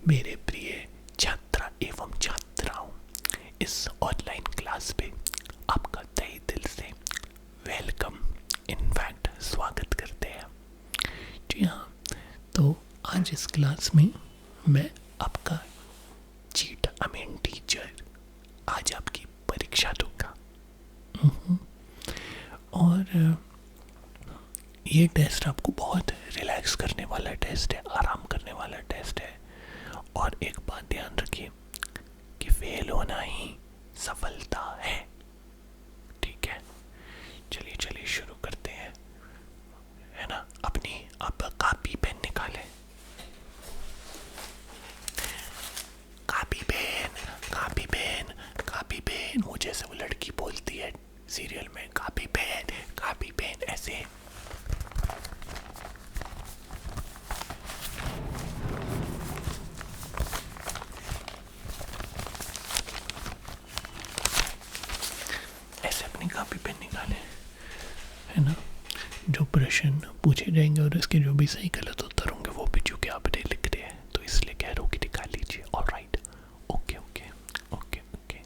मेरे प्रिय छात्रा एवं छात्राओं, इस ऑनलाइन क्लास पे आपका तहे दिल से वेलकम, इनफैक्ट स्वागत करते हैं। जी हाँ, तो आज इस क्लास में मैं आपका टीचर आज आपकी परीक्षा दूंगा। और ये टेस्ट आपको बहुत रिलैक्स करने वाला टेस्ट है, आराम करने वाला टेस्ट है। और एक बात ध्यान रखिए कि फेल होना ही सफलता है। ठीक है, चलिए चलिए शुरू करते हैं, है ना। अपनी आप कॉपी पेन निकालें। Copy pen, copy pen, copy pen, वो जैसे वो लड़की बोलती है सीरियल में, कॉपी पेन ऐसे। ऐसे अपनी कॉपी पेन निकालें, है ना। जो प्रश्न पूछे जाएंगे और इसके जो भी सही गलत उत्तर होंगे वो भी चूंकि आपने लिख दिए हैं तो इसलिए कह रहा हूँ कि निकाल लीजिए। Alright, okay okay okay okay.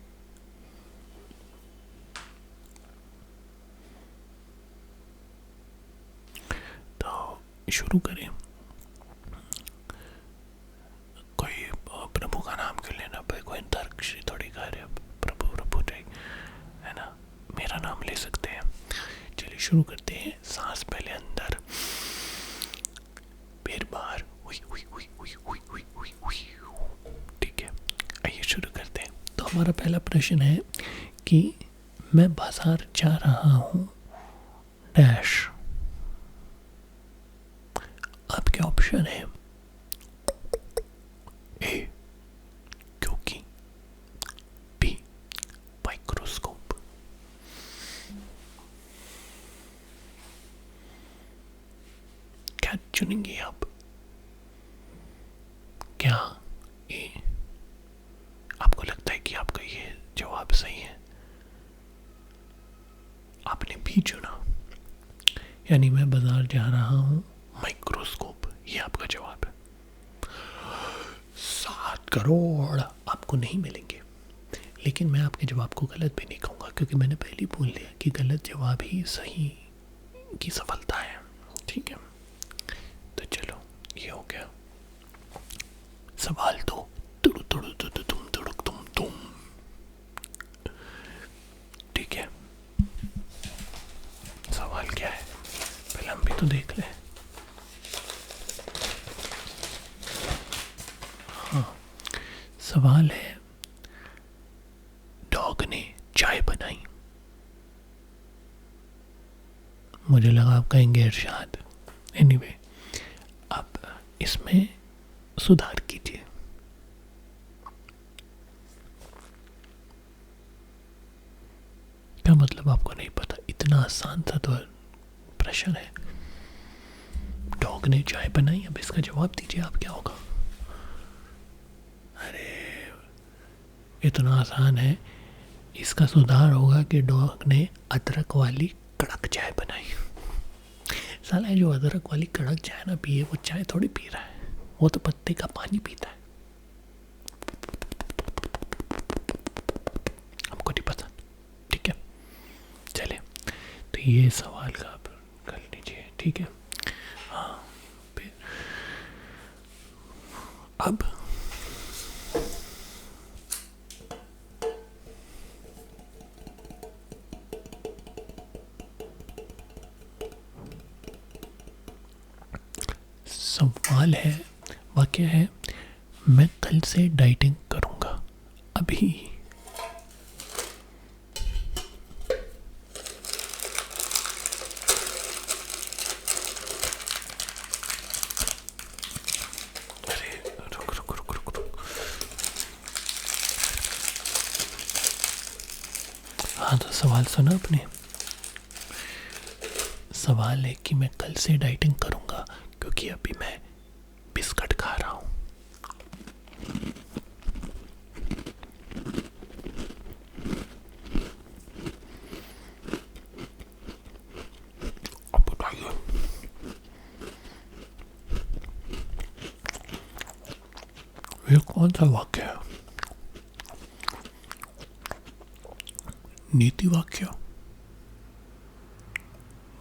तो शुरू करें। कोई प्रभु का नाम क्यों लेना भाई, कोई अंतरिक्ष थोड़ी कह रहे प्रभु प्रभु है ना, मेरा नाम ले सकते हैं। चलिए शुरू करते हैं। सांस पहले अंदर, फिर बाहर। हुई हुई हुई हुई हुई हुई हुई हुई। ठीक है, आइए शुरू करते हैं। तो हमारा पहला प्रश्न है कि मैं बाजार जा रहा हूँ डैश। आपके ऑप्शन है ए क्योंकि, बी माइक्रोस्कोप, क्या चुनेंगे आप? क्या ए आपको लगता है कि आपका ये जवाब सही है? आपने बी चुना, यानी मैं बाजार जा रहा हूं माइक्रोस्कोप, ये आपका जवाब है। 7 करोड़ आपको नहीं मिलेंगे, लेकिन मैं आपके जवाब को गलत भी नहीं कहूँगा क्योंकि मैंने पहले ही बोल दिया कि गलत जवाब ही सही की सफलता है। ठीक है, तो चलो ये हो गया। सवाल तो तुड़ु तुड़ु तुड़ु तुम तुड़ु तुम। ठीक है, सवाल क्या है पहले हम भी तो देख लें। हाँ, सवाल है डॉग ने चाय बनाई। मुझे लगा आप कहेंगे इरशाद। एनीवे, आप इसमें सुधार कीजिए। क्या मतलब आपको नहीं पता? इतना आसान था तो प्रश्न है। डॉग ने चाय बनाई, अब इसका जवाब दीजिए आप, क्या होगा? अरे इतना आसान है, इसका सुधार होगा कि डॉग ने अदरक वाली कड़क चाय बनाई। साला जो अदरक वाली कड़क चाय ना पिए वो चाय थोड़ी पी रहा है, वो तो पत्ते का पानी पीता है। हमको नहीं पसंद। ठीक है, चले तो ये सवाल का आप कर लीजिए। ठीक है, हाँ। फिर अब सवाल है, वाक्य है, मैं कल से डाइटिंग करूंगा। अभी अरे रुक रुक रुक रुक रुक। हाँ, तो सवाल सुना आपने? सवाल है कि मैं कल से डाइटिंग करूंगा क्योंकि अभी मैं बिस्किट खा रहा हूं। अब बताइए। ये कौन सा वाक्य है? नीति वाक्य,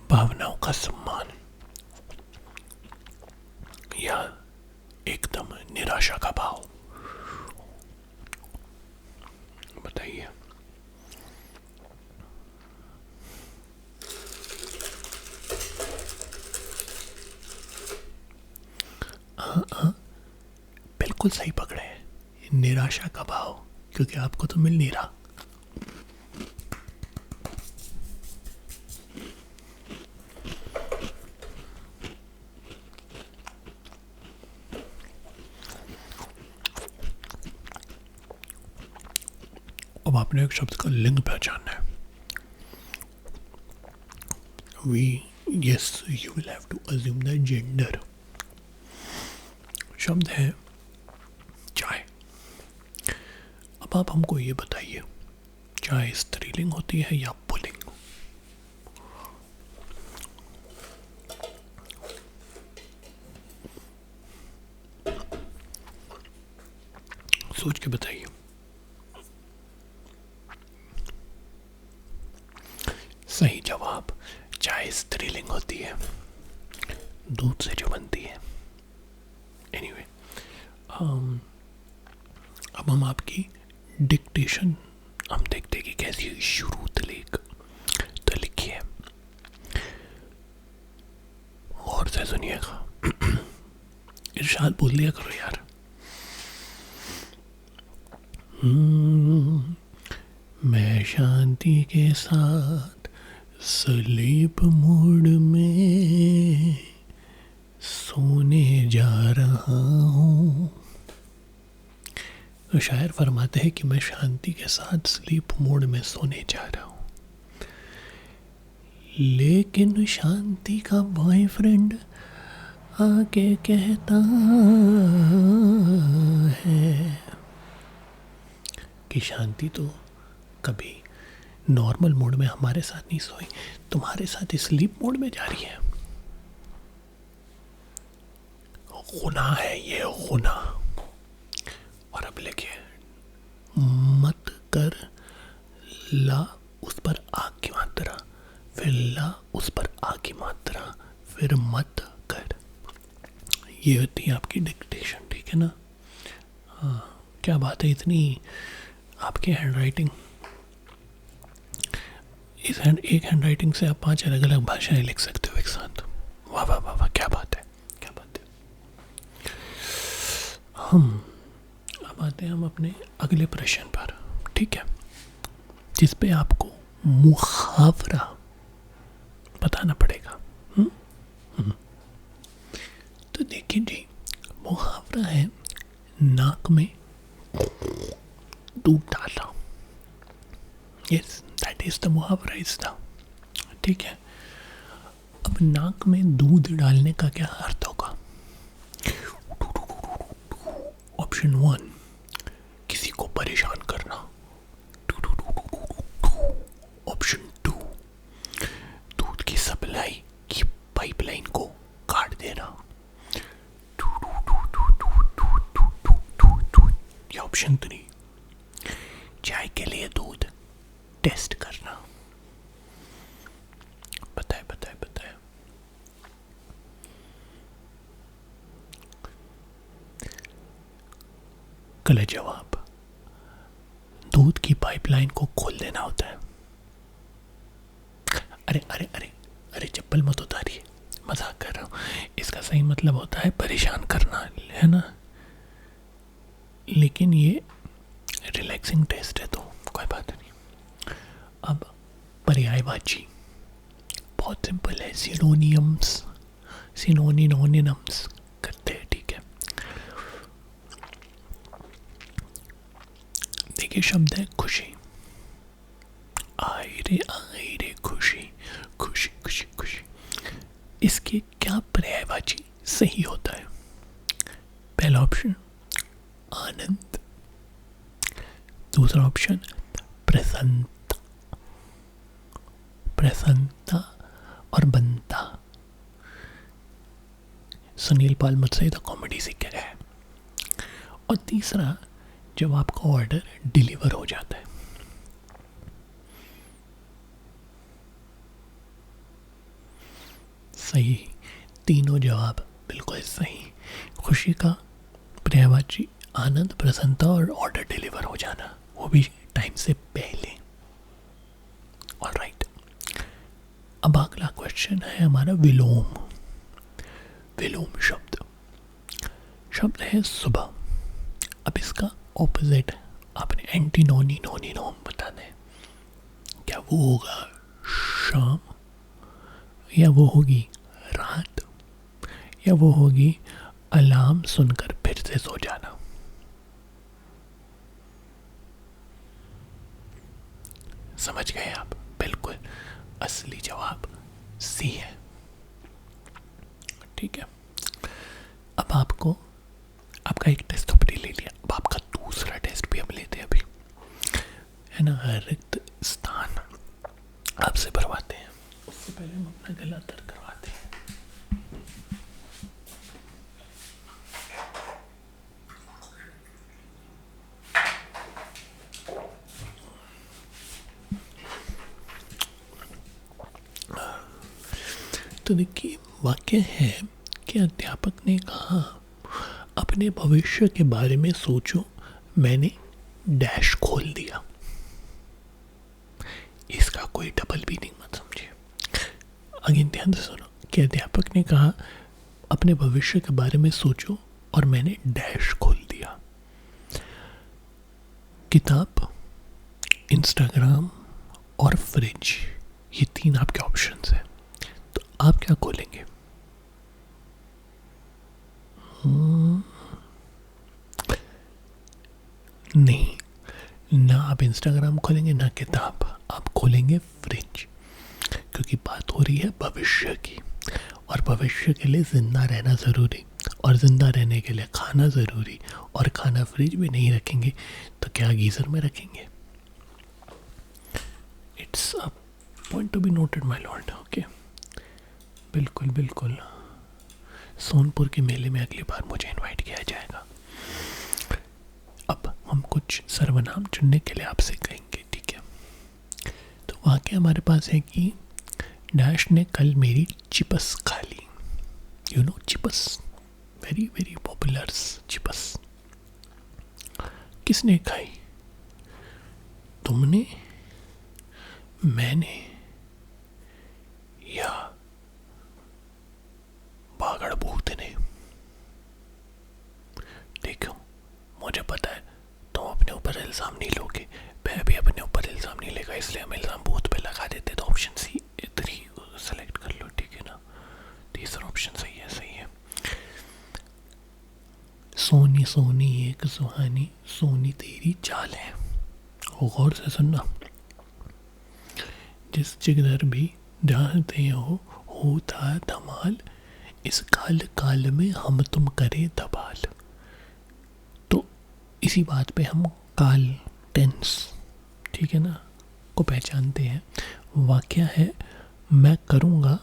भावनाओं का सम्मान, या एकदम निराशा का भाव? बताइए। बिल्कुल सही पकड़े हैं, निराशा का भाव, क्योंकि आपको तो मिल नहीं रहा। अब आपने एक शब्द का लिंग पहचानना है। Yes, you will have to assume the gender. शब्द है चाय। अब आप हमको ये बताइए, चाय स्त्रीलिंग होती है या पुल्लिंग? सोच के बताइए। सही जवाब, चाय स्त्रीलिंग होती है, दूध से जो बनती है। एनीवे, अब हम आपकी डिक्टेशन हम देखते कि कैसी शुरू तलीक। तो लिखिए, और से सुनिएगा। इरशाद बोल लिया करो यार। मैं शांति के साथ स्लीप मोड में सोने जा रहा हूँ। तो शायर फरमाते हैं कि मैं शांति के साथ स्लीप मोड में सोने जा रहा हूँ, लेकिन शांति का बॉयफ्रेंड आके कहता है कि शांति तो कभी नॉर्मल मोड में हमारे साथ नहीं सोई, तुम्हारे साथ स्लीप मोड में जा रही है। गुनाह है ये, गुनाह। और अब लिखिए, मत कर ला उस पर आग की मात्रा, फिर ला उस पर आग की मात्रा, फिर मत कर। ये होती है आपकी डिक्टेशन, ठीक है ना? हाँ, क्या बात है, इतनी आपकी हैंड राइटिंग, एक हैंड राइटिंग से आप 5 अलग अलग भाषाएं लिख सकते हो एक साथ। वाह वाह वाह वाह, क्या बात है, क्या बात है। अब आते हैं हम अपने अगले प्रश्न पर, ठीक है, जिस पे आपको मुहावरा बताना पड़ेगा। तो देखिए जी, मुहावरा है नाक में दूध डालना। यस, दैट इज द मुहावरा इज द, ठीक है। अब नाक में दूध डालने का क्या अर्थ होगा? ऑप्शन 1, किसी को परेशान करना। ऑप्शन 2, दूध की सप्लाई की पाइपलाइन को काट देना। या ऑप्शन 3, चाय के लिए दूध टेस्ट करना। बताए बताए बताए। गलत जवाब, दूध की पाइपलाइन को खोल देना होता है। अरे अरे अरे अरे, चप्पल मत उतारिए, मजाक कर रहा हूँ। इसका सही मतलब होता है परेशान करना, है ना? लेकिन ये रिलैक्सिंग टेस्ट है तो कोई बात नहीं। अब पर्यायवाची बहुत सिंपल है, सिनोनियम्स सिनोनिम्स करते हैं, ठीक है। देखिए, शब्द है खुशी। आई रे खुशी, खुशी खुशी खुशी। इसके क्या पर्यायवाची सही होता है? पहला ऑप्शन आनंद, दूसरा ऑप्शन प्रसन्नता, प्रसन्नता और बनता। सुनील पाल मुझसे तो कॉमेडी सीख के गए। और तीसरा, जब आपका ऑर्डर डिलीवर हो जाता है। सही, तीनों जवाब बिल्कुल सही। खुशी का पर्यायवाची आनंद, प्रसन्नता और ऑर्डर डिलीवर हो जाना, वो भी टाइम से पहले। ऑलराइट, अब अगला क्वेश्चन है हमारा विलोम। विलोम शब्द है सुबह। अब इसका ऑपोजिट आपने एंटीनोनी नोनी नोम बताना है। क्या वो होगा शाम, या वो होगी रात, या वो होगी अलार्म सुनकर फिर से सो जाना? समझ गए आप? बिल्कुल, असली जवाब सी है। ठीक है, अब आपका एक टेस्ट अपने ले लिया, अब आपका दूसरा टेस्ट भी हम लेते हैं अभी, है ना। रिक्त स्थान आपसे भरवाते हैं, उससे पहले हम अपना गला तर करवाते हैं। तो देखिए, वाक्य है कि अध्यापक ने कहा, अपने भविष्य के बारे में सोचो, मैंने डैश खोल दिया। इसका कोई डबल मीनिंग मत समझिए। अगेन ध्यान से सुनो कि अध्यापक ने कहा, अपने भविष्य के बारे में सोचो और मैंने डैश खोल दिया। किताब, इंस्टाग्राम और फ्रिज, ये तीन आपके ऑप्शंस हैं। तो आप क्या खोलेंगे? नहीं, ना आप इंस्टाग्राम खोलेंगे ना किताब, आप खोलेंगे फ्रिज, क्योंकि बात हो रही है भविष्य की, और भविष्य के लिए जिंदा रहना ज़रूरी, और जिंदा रहने के लिए खाना ज़रूरी, और खाना फ्रिज में नहीं रखेंगे तो क्या गीज़र में रखेंगे? It's a point to be noted my Lord. Okay, बिल्कुल बिल्कुल, सोनपुर के मेले में अगली बार मुझे इनवाइट किया जाएगा। अब हम कुछ सर्वनाम चुनने के लिए आपसे कहेंगे, ठीक है। तो वाक्य हमारे पास है कि डैश ने कल मेरी चिपस खा ली। You know chips, very very popular chips. किसने खाई? तुमने, मैंने, या बागड़ भूत ने? देखो, मुझे पता है तुम अपने ऊपर इल्ज़ाम नहीं लोगे, मैं भी अपने ऊपर इल्ज़ाम नहीं लेगा, इसलिए हम इल्ज़ाम भूत पे लगा देते। तो ऑप्शन सी 3 सेलेक्ट कर लो, ठीक है ना। तीसरा ऑप्शन सही है, सही है। सोनी सोनी एक सुहानी, सोनी तेरी चाल है। गौर से सुनना, जिस जिगर भी जानते हो होता धमाल, इस काल काल में हम तुम करे धबाल। तो इसी बात पे हम काल, टेंस, ठीक है ना, को पहचानते हैं। वाक्य है, मैं करूँगा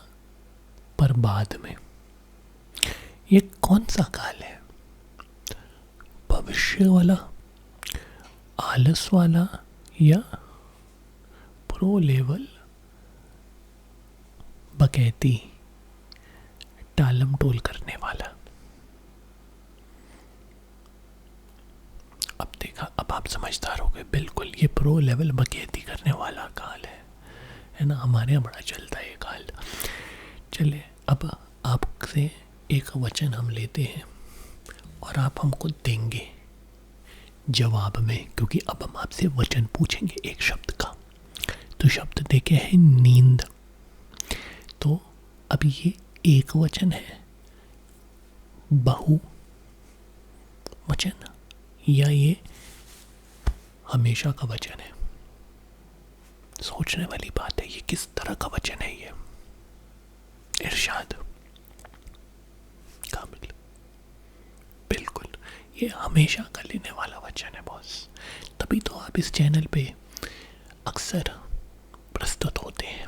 पर बाद में। ये कौन सा काल है? भविष्य वाला, आलस वाला, या प्रो लेवल बकैती टालम टोल करने वाला? अब देखा, अब आप समझदार हो गए। बिल्कुल, ये प्रो लेवल बकैती करने वाला काल है ना। हमारे यहाँ बड़ा चलता है ये काल। चले, अब आपसे एक वचन हम लेते हैं और आप हमको देंगे जवाब में, क्योंकि अब हम आपसे वचन पूछेंगे एक शब्द का। तो शब्द देखे है नींद। तो अब ये एक वचन है, बहु वचन, या ये हमेशा का वचन है? सोचने वाली बात है, ये किस तरह का वचन है? ये इरशाद, काबिल, बिल्कुल, ये हमेशा का लेने वाला वचन है बॉस। तभी तो आप इस चैनल पे अक्सर प्रस्तुत होते हैं,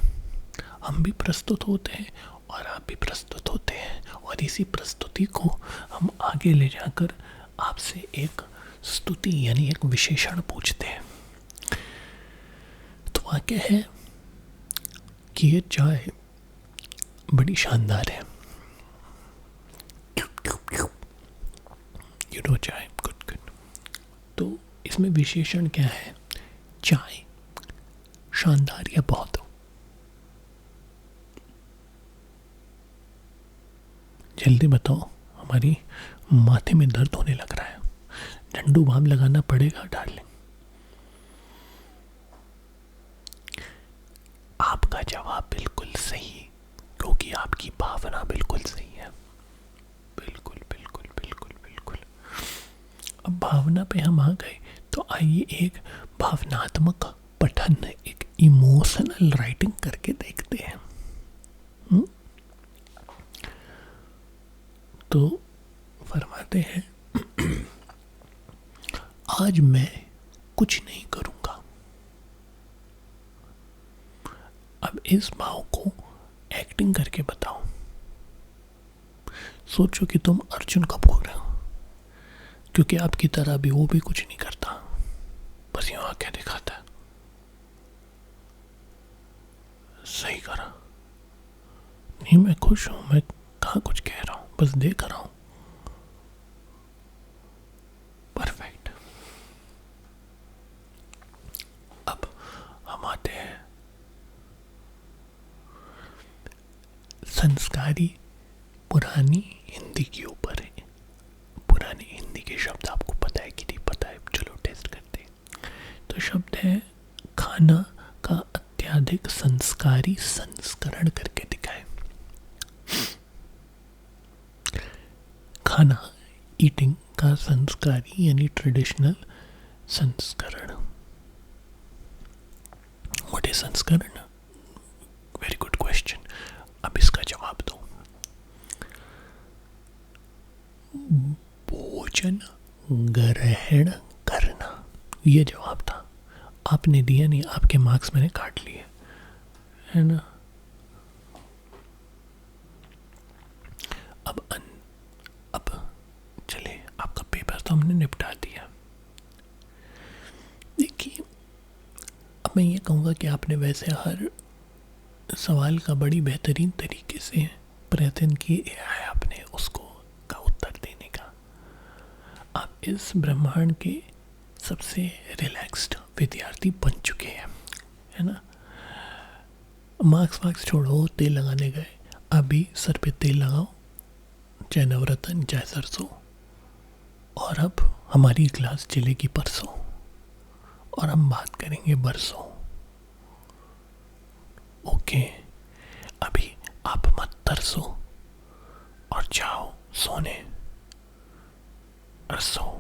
हम भी प्रस्तुत होते हैं और आप भी प्रस्तुत होते हैं, और इसी प्रस्तुति को हम आगे ले जाकर आपसे एक स्तुति यानी एक विशेषण पूछते हैं। तो वाक्य है कि ये चाय बड़ी शानदार है। यू नो चाय गुड गुड। तो इसमें विशेषण क्या है? चाय शानदार या बहुत हो। जल्दी बताओ, हमारी माथे में दर्द होने लग रहा है, झंडू बाम लगाना पड़ेगा डार्लिंग। आपका जवाब बिल्कुल सही, क्योंकि आपकी भावना बिल्कुल सही है। बिल्कुल बिल्कुल बिल्कुल बिल्कुल। अब भावना पे हम आ गए, तो आइए एक भावनात्मक पठन, एक इमोशनल राइटिंग करके देखते हैं। तो फरमाते हैं, आज मैं कुछ नहीं करूंगा। अब इस भाव को एक्टिंग करके बताओ। सोचो कि तुम अर्जुन कपूर हो, क्योंकि आपकी तरह भी वो भी कुछ नहीं करता, बस यूं आंखें दिखाता है। सही करा। नहीं, मैं खुश हूं, मैं कहाँ कुछ कह रहा हूं, बस देख रहा हूं। परफेक्ट। अब हम आते हैं संस्कारी पुरानी हिंदी के ऊपर है। पुरानी हिंदी के शब्द आपको पता है कि नहीं पता है? चलो टेस्ट करते हैं। तो शब्द है खाना का अत्यधिक संस्कारी संस्करण करके दिखाए। खाना, ईटिंग का संस्कारी यानी ट्रेडिशनल संस्करण। व्हाट इज संस्करण? Very good question. अब इसका जवाब दो। भोजन ग्रहण करना, ये जवाब था। आपने दिया नहीं, आपके मार्क्स मैंने काट लिए, है ना। अब चले, आपका पेपर तो हमने निपटा दिया। देखिए, अब मैं ये कहूँगा कि आपने वैसे हर सवाल का बड़ी बेहतरीन तरीके से प्रयत्न किया है आपने उसको का उत्तर देने का। आप इस ब्रह्मांड के सबसे रिलैक्स्ड विद्यार्थी बन चुके हैं, है ना। मार्क्स छोड़ो, तेल लगाने गए, अभी सर पे तेल लगाओ, चाहे नवरत्न चाहे सरसों। और अब हमारी क्लास चलेगी परसों, और हम बात करेंगे बरसों। ओके, अभी आप मत तरसो और जाओ सोने, और सो।